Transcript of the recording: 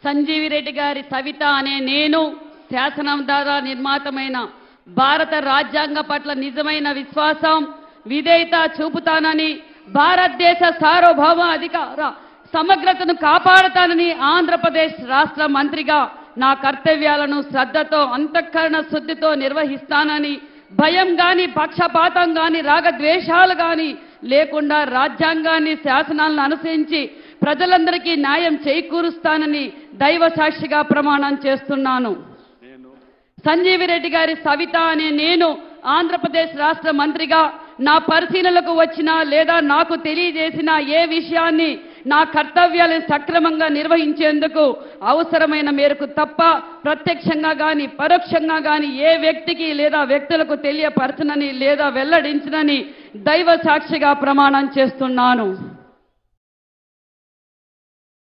సంజీవి రెడ్డి గారి సవిత అనే నేను శాసనం ద్వారా నిర్మాతమైన భారత రాజ్యాంగ పట్ల నిజమైన విశ్వాసం విధేయత చూపుతానని భారతదేశ సార్వభౌమ అధికార సమగ్రతను కాపాడుతానని ఆంధ్రప్రదేశ్ రాష్ట్ర మంత్రిగా నా కర్తవ్యాలను శ్రద్ధతో అంతఃకరణ శుద్ధితో నిర్వహిస్తానని భయం గాని పక్షపాతం గాని రాగద్వేషాలు గాని లేకుండా రాజ్యాంగాన్ని శాసనాలను అనుసరించి ప్రజలందరికీ న్యాయం చేకూరుస్తానని దైవ సాక్షిగా ప్రమాణం చేస్తున్నాను. సంజీవి రెడ్డి గారి సవిత అనే నేను ఆంధ్రప్రదేశ్ రాష్ట్ర మంత్రిగా నా పరిశీలనకు వచ్చిన లేదా నాకు తెలియజేసిన ఏ విషయాన్ని నా కర్తవ్యాలను సక్రమంగా నిర్వహించేందుకు అవసరమైన మేరకు తప్ప ప్రత్యక్షంగా గాని పరోక్షంగా గాని ఏ వ్యక్తికి లేదా వ్యక్తులకు తెలియపరచనని లేదా వెల్లడించనని దైవ సాక్షిగా ప్రమాణం చేస్తున్నాను.